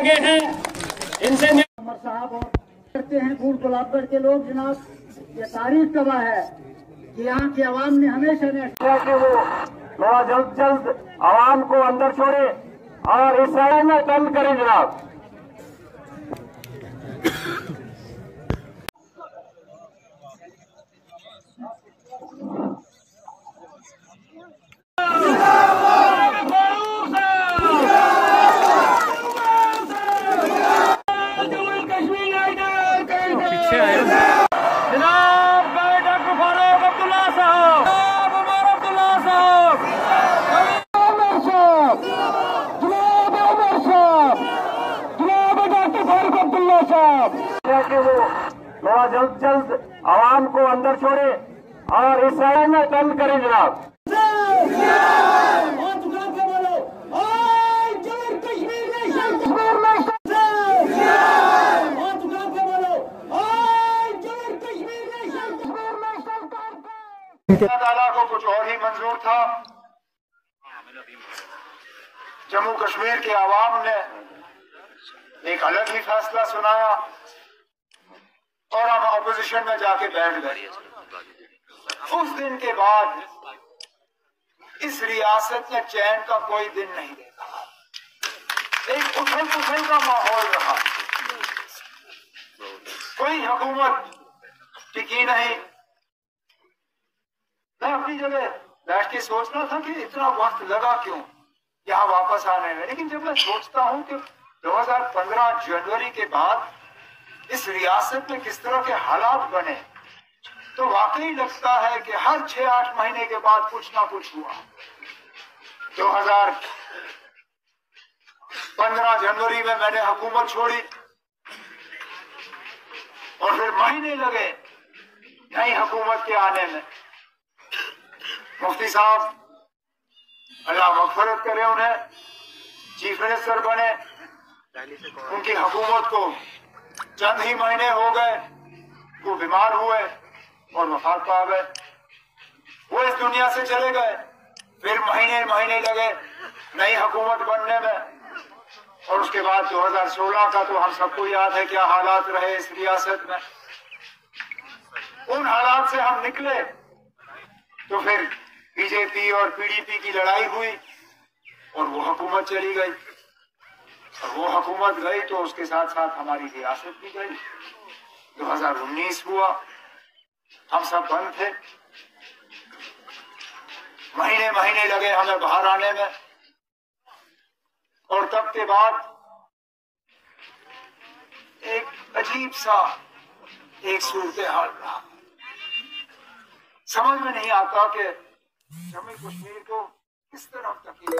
लगे हैं इनसे साहब और करते हैं फूल गुलाबगढ़ के लोग जनाब, ये तारीफ कबा है कि यहाँ की आवाम ने हमेशा ने कि वो थोड़ा जल्द आवाम को अंदर छोड़े और इस शहर में बंद करें जनाब। कि वो थोड़ा जल्द आवाम को अंदर छोड़े और इस शहर में बंद करें जनाब। ताला को कुछ और ही मंजूर था। जम्मू कश्मीर के आवाम ने एक अलग ही फैसला सुनाया और हम ऑपोजिशन में जाके बैठ गए। उस दिन के बाद इस रियासत में चैन का कोई दिन नहीं देखा, एक उथल पुथल का माहौल रहा, कोई हुकूमत टिकी नहीं। मैं अपनी जगह बैठ के सोच रहा था कि इतना वक्त लगा क्यों यहाँ वापस आने में, लेकिन जब मैं सोचता हूँ कि 2015 जनवरी के बाद इस रियासत में किस तरह के हालात बने, तो वाकई लगता है कि हर 6-8 महीने के बाद कुछ ना कुछ हुआ। 2015 जनवरी में मैंने हुकूमत छोड़ी और फिर महीने लगे नई हुकूमत के आने में। मुफ्ती साहब अल्लाह मगफरत करे, उन्हें चीफ मिनिस्टर बने, उनकी हुकूमत को चंद ही महीने हो गए, वो बीमार हुए और वफात पा गए। वो इस दुनिया से चले गए, फिर महीने लगे नई हुकूमत बनने में। और उसके बाद 2016 का तो हम सबको याद है क्या हालात रहे इस रियासत में। उन हालात से हम निकले तो फिर बीजेपी और पीडीपी की लड़ाई हुई और वो हुकूमत चली गई, और वो हुकूमत गई तो उसके साथ साथ हमारी रियासत भी गई। 2019 हुआ, हम सब बंद थे, महीने लगे हमें बाहर आने में, और तब के बाद एक अजीब सा एक सूरत हाल रहा। समझ में नहीं आता कि जम्मू कश्मीर को किस तरफ तकलीफ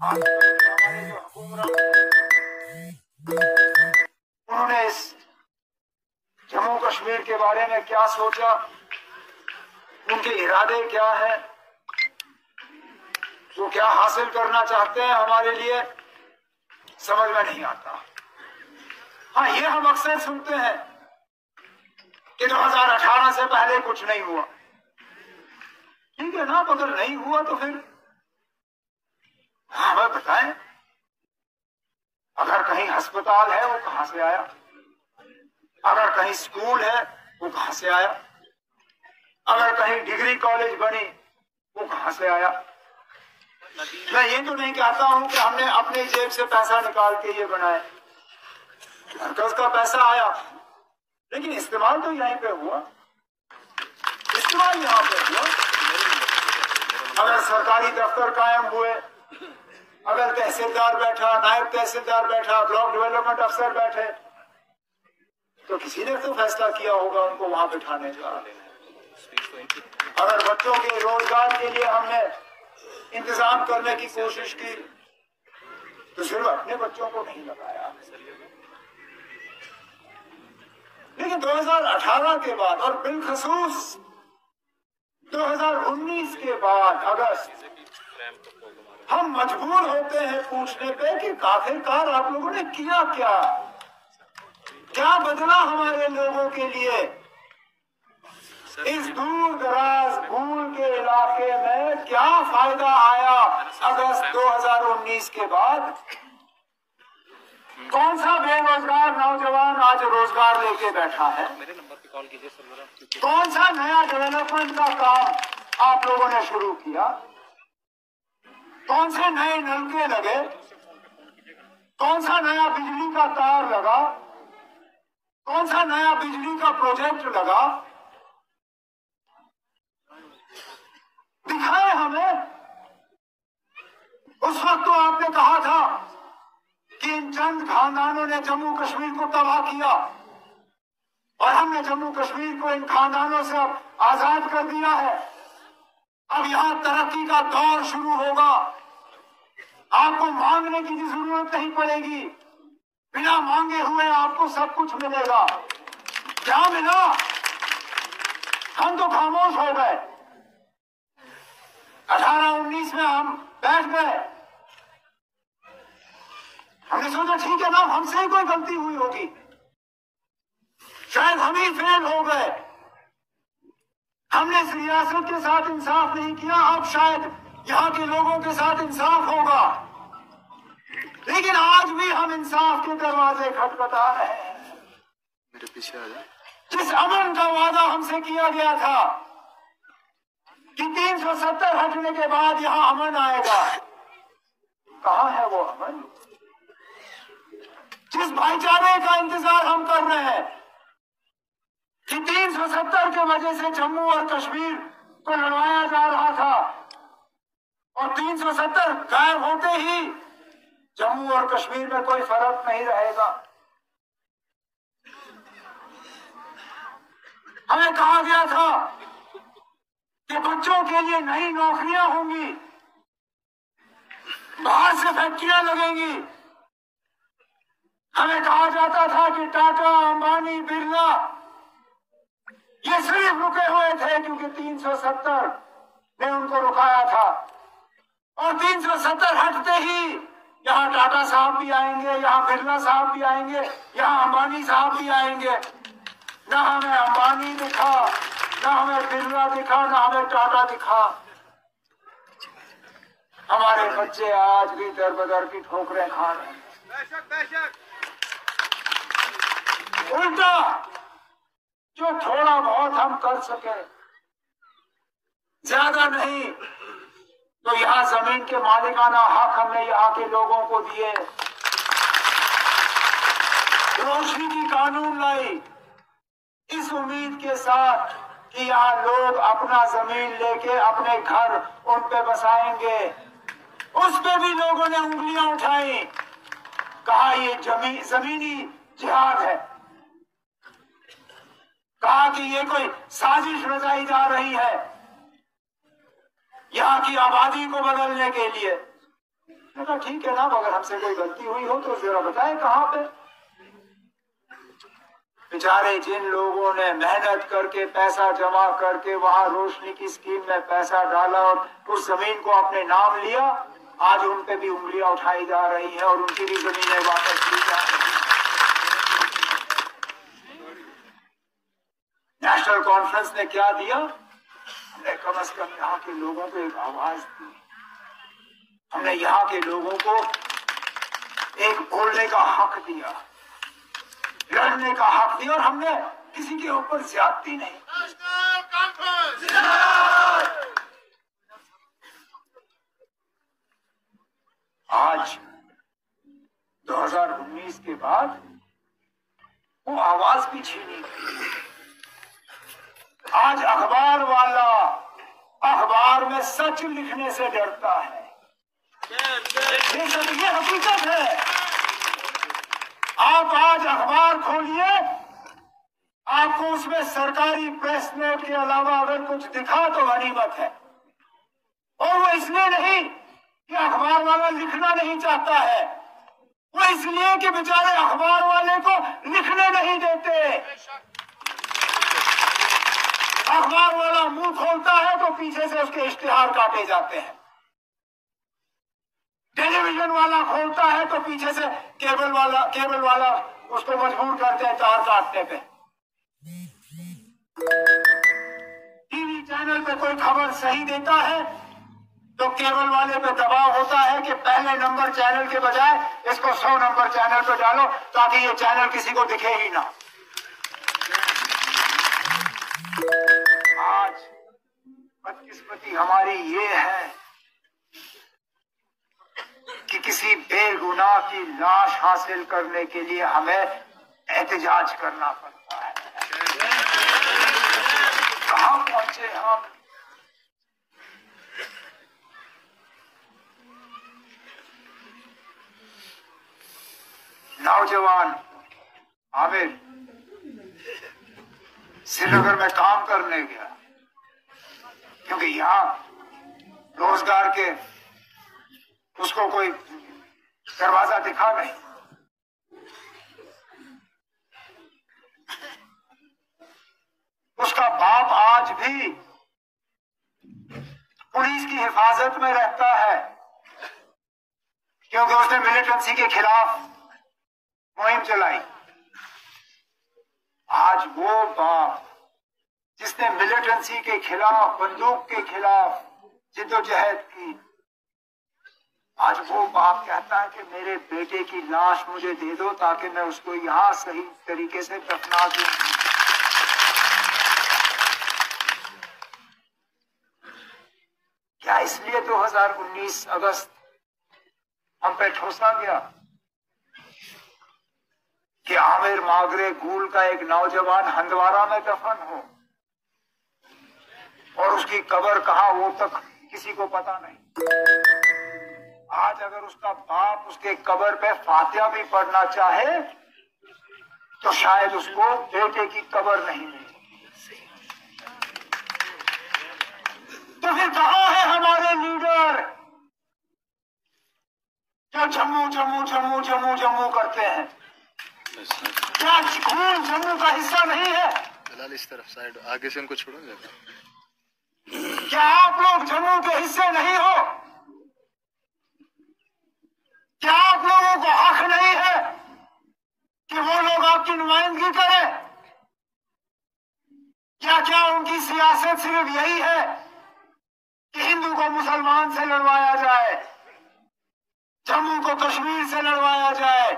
हमारे जो हुक्मरान उन्होंने इस जम्मू कश्मीर के बारे में क्या सोचा, उनके इरादे क्या है, वो क्या हासिल करना चाहते हैं हमारे लिए, समझ में नहीं आता। हाँ, ये हम अक्सर सुनते हैं कि 2018 से पहले कुछ नहीं हुआ। ठीक है ना, अगर नहीं हुआ तो फिर हमें बताएं। अगर कहीं अस्पताल है वो कहां से आया, अगर कहीं स्कूल है वो कहां से आया, अगर कहीं डिग्री कॉलेज बनी वो कहां से आया। मैं ये तो नहीं कहता हूं कि हमने अपनी जेब से पैसा निकाल के ये बनाए, मरकज का पैसा आया, लेकिन इस्तेमाल तो यहीं पे हुआ, इस्तेमाल यहाँ पे हुआ। अगर सरकारी दफ्तर कायम हुए, अगर तहसीलदार बैठा, नायब तहसीलदार बैठा, ब्लॉक डेवलपमेंट अफसर बैठे, तो किसी ने तो फैसला किया होगा उनको वहां बिठाने का। अगर बच्चों के रोजगार के लिए हमने इंतजाम करने की कोशिश की तो सिर्फ अपने बच्चों को नहीं लगाया। लेकिन 2018 के बाद और बिलखसूस 2019 के बाद अगस्त, हम मजबूर होते हैं पूछने पे कि आखिरकार आप लोगों ने किया क्या, क्या बदला हमारे लोगों के लिए। इस दूर दराज भूल के इलाके में क्या फायदा आया अगस्त 2019 के बाद? कौन सा बेरोजगार नौजवान आज रोजगार लेके बैठा है? मेरे नंबर पे कॉल कीजिए सर। कौन सा नया डेवलपमेंट का काम आप लोगों ने शुरू किया? कौन से नए नलके लगे? कौन सा नया बिजली का तार लगा? कौन सा नया बिजली का प्रोजेक्ट लगा? दिखाए हमें। उस वक्त तो आपने कहा था कि इन चंद खानदानों ने जम्मू कश्मीर को तबाह किया और हमने जम्मू कश्मीर को इन खानदानों से अब आजाद कर दिया है। अब यहां तरक्की का दौर शुरू होगा। आपको मांगने की जरूरत नहीं पड़ेगी, बिना मांगे हुए आपको सब कुछ मिलेगा। क्या मिला? हम तो खामोश हो गए। 18-19 में हम बैठ गए। हमने सोचा ठीक है ना, हमसे ही कोई गलती हुई होगी, शायद हम ही फेल हो गए, हमने इस रियासत के साथ इंसाफ नहीं किया, अब शायद यहाँ के लोगों के साथ इंसाफ होगा। लेकिन आज भी हम इंसाफ के दरवाजे खटखटा रहे हैं। मेरे पीछे आ जाए। जिस अमन का वादा हमसे किया गया था कि 370 हटने के बाद यहाँ अमन आएगा, कहाँ है वो अमन? जिस भाईचारे का इंतजार हम कर रहे हैं कि 370 के वजह से जम्मू और कश्मीर को लड़वाया जा रहा था और 370 गायब होते ही जम्मू और कश्मीर में कोई फर्क नहीं रहेगा। हमें कहा गया था कि बच्चों के लिए नई नौकरियां होंगी, बाहर से फैक्ट्रियां लगेंगी। हमें कहा जाता था कि टाटा, अंबानी, बिरला ये सिर्फ रुके हुए थे क्योंकि 370 ने उनको रुकाया था और 370 हटते ही यहाँ टाटा साहब भी आएंगे, यहाँ बिरला साहब भी आएंगे, यहाँ अंबानी साहब भी आएंगे। न हमें अंबानी दिखा, न हमें बिरला दिखा, न हमें टाटा दिखा। हमारे बच्चे आज भी दर बदर की ठोकरें खा रहे हैं। उल्टा जो थोड़ा बहुत हम कर सके, ज्यादा नहीं, तो यहाँ जमीन के मालिकाना हक हमने यहाँ के लोगों को दिए। रोशनी की कानून लाई इस उम्मीद के साथ कि यहाँ लोग अपना जमीन लेके अपने घर उन पे बसाएंगे। उस पे भी लोगों ने उंगलियां उठाई, कहा ये जमीनी जिहाद है, कहा कि ये कोई साजिश रचाई जा रही है यहाँ की आबादी को बदलने के लिए। मैंने कहा ठीक है ना, अगर हमसे कोई गलती हुई हो तो जरा बताएं कहाँ पे। बेचारे जिन लोगों ने मेहनत करके पैसा जमा करके वहां रोशनी की स्कीम में पैसा डाला और उस जमीन को अपने नाम लिया, आज उन पे भी उंगलियां उठाई जा रही है और उनकी भी जमीनें वापस ली जा रही है। नेशनल कॉन्फ्रेंस ने क्या दिया? हमने कम से कम यहाँ के लोगों को एक आवाज दी। हमने यहाँ के लोगों को एक बोलने का हक दिया, लड़ने का हक दिया और हमने किसी के ऊपर ज्यादती नहीं। आज 2019 के बाद वो आवाज भी छीनी गई। आज अखबार वाला अखबार में सच लिखने से डरता है। ये हकीकत है। आप आज अखबार खोलिए, आपको उसमें सरकारी प्रेस नोट के अलावा अगर कुछ दिखा तो गनीमत है। और वो इसलिए नहीं कि अखबार वाला लिखना नहीं चाहता है, वो इसलिए कि बेचारे अखबार वाले को लिखने नहीं देते। अखबार वाला मुंह खोलता है तो पीछे से उसके इश्तिहार काटे जाते हैं। टेलीविजन वाला खोलता है तो पीछे से केबल वाला उसको मजबूर करते हैं तार काटने पे। चैनल पे कोई खबर सही देता है तो केबल वाले पे दबाव होता है कि पहले नंबर चैनल के बजाय इसको 100 नंबर चैनल पे डालो ताकि ये चैनल किसी को दिखे ही ना। आज बदकिस्मती हमारी ये है कि किसी बेगुनाह की लाश हासिल करने के लिए हमें एहतजाज करना पड़ता है। कहां पहुंचे हम? नौजवान आमिर श्रीनगर में काम करने गया क्योंकि यहाँ रोजगार के उसको कोई दरवाजा दिखा नहीं। उसका बाप आज भी पुलिस की हिफाजत में रहता है क्योंकि उसने मिलिटेंसी के खिलाफ मुहिम चलाई। आज वो बाप जिसने मिलिटेंसी के खिलाफ, बंदूक के खिलाफ जिद्दोजहद की, आज वो बाप कहता है कि मेरे बेटे की लाश मुझे दे दो ताकि मैं उसको यहां सही तरीके से दफना दूं। क्या इसलिए 2019 अगस्त हम पे ठोसा गया कि आमिर मागरे गूल का एक नौजवान हंदवारा में दफन हो और उसकी कब्र कहां वो तक किसी को पता नहीं। आज अगर उसका बाप उसके कब्र पे फातिहा भी पढ़ना चाहे तो शायद उसको बेटे की कब्र नहीं मिले। तो फिर कहां है हमारे लीडर जो जम्मू जम्मू जम्मू जम्मू जम्मू करते हैं? क्या खून जम्मू का हिस्सा नहीं है? फिलहाल इस तरफ साइड आगे से उनको छोड़ो। क्या आप लोग जम्मू के हिस्से नहीं हो? क्या आप लोगों को हक नहीं है कि वो लोग आपकी नुमाइंदगी करें? क्या उनकी सियासत सिर्फ यही है कि हिंदू को मुसलमान से लड़वाया जाए, जम्मू को कश्मीर से लड़वाया जाए,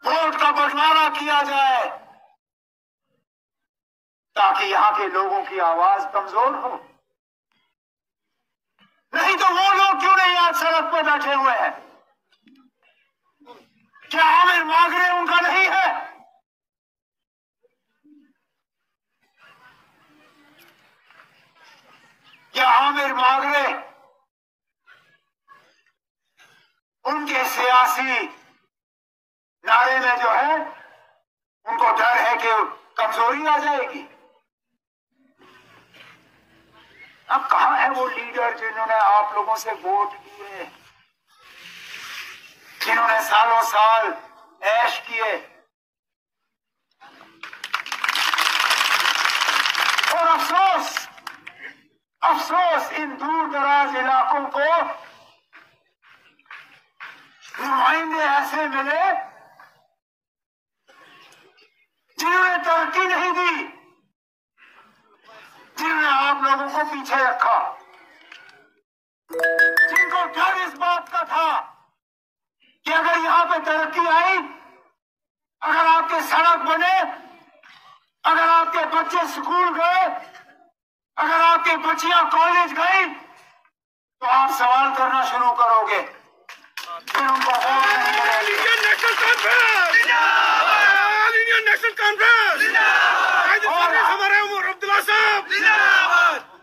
वोट का बंटवारा किया जाए ताकि यहां के लोगों की आवाज कमजोर हो? नहीं तो वो लोग क्यों नहीं आज सड़क पर बैठे हुए हैं? क्या आमिर मागरे उनका नहीं है? क्या आमिर मागरे उनके सियासी नारे में जो है उनको डर है कि कमजोरी आ जाएगी? अब कहां है वो लीडर जिन्होंने आप लोगों से वोट किए, जिन्होंने सालों साल ऐश किए? और अफसोस इन दूर दराज इलाकों को नुमाइंदे ऐसे मिले जिन्होंने तरक्की नहीं दी, जिन्होंने आप लोगों को पीछे रखा, जिनको डर इस बात का था कि अगर यहां पे तरक्की आई, अगर आपके सड़क बने, अगर आपके बच्चे स्कूल गए, अगर आपके बच्चियां कॉलेज गई तो आप सवाल करना शुरू करोगे, फिर उनको वोट नहीं मिलेगी।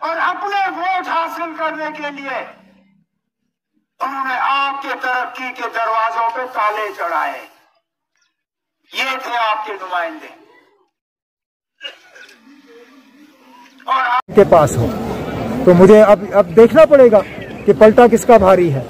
और अपने वोट हासिल करने के लिए उन्होंने आपके तरक्की के दरवाजों पे ताले चढ़ाए। ये थे आपके नुमाइंदे। और आपके पास हो तो मुझे अब देखना पड़ेगा कि पलटा किसका भारी है,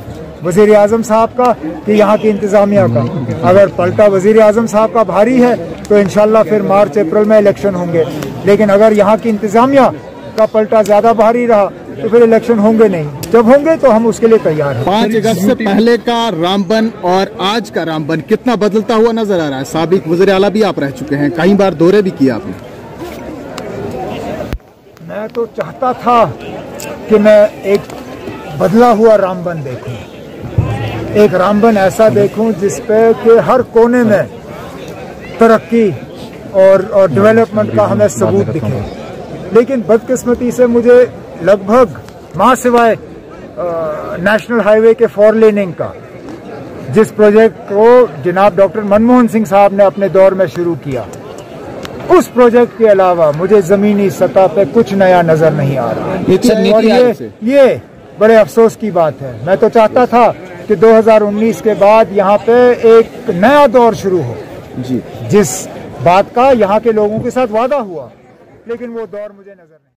वजीर आजम साहब का कि यहाँ की इंतजामिया का। अगर पलटा वजीर आजम साहब का भारी है तो इंशाल्लाह फिर मार्च अप्रैल में इलेक्शन होंगे, लेकिन अगर यहाँ की इंतजामिया का पलटा ज्यादा भारी रहा तो फिर इलेक्शन होंगे नहीं। जब होंगे तो हम उसके लिए तैयार हैं। 5 अगस्त से पहले का रामबन और आज का रामबन कितना बदलता हुआ नजर आ रहा है? साबिक वज़ीर आला भी आप रह चुके हैं, कई बार दौरे भी किया आपने। मैं मैं तो चाहता था कि मैं एक बदला हुआ रामबन देखूं, एक रामबन ऐसा देखूं जिसपे कि हर कोने में तरक्की और डेवलपमेंट का हमें सबूत दिखे। लेकिन बदकिस्मती से मुझे लगभग मां सिवाय नेशनल हाईवे के 4 लेनिंग का, जिस प्रोजेक्ट को जनाब डॉक्टर मनमोहन सिंह साहब ने अपने दौर में शुरू किया, उस प्रोजेक्ट के अलावा मुझे जमीनी सतह पे कुछ नया नजर नहीं आ रहा। और ये बड़े अफसोस की बात है। मैं तो चाहता था कि 2019 के बाद यहाँ पे एक नया दौर शुरू हो जी, जिस बात का यहाँ के लोगों के साथ वादा हुआ, लेकिन वो दौर मुझे नजर नहीं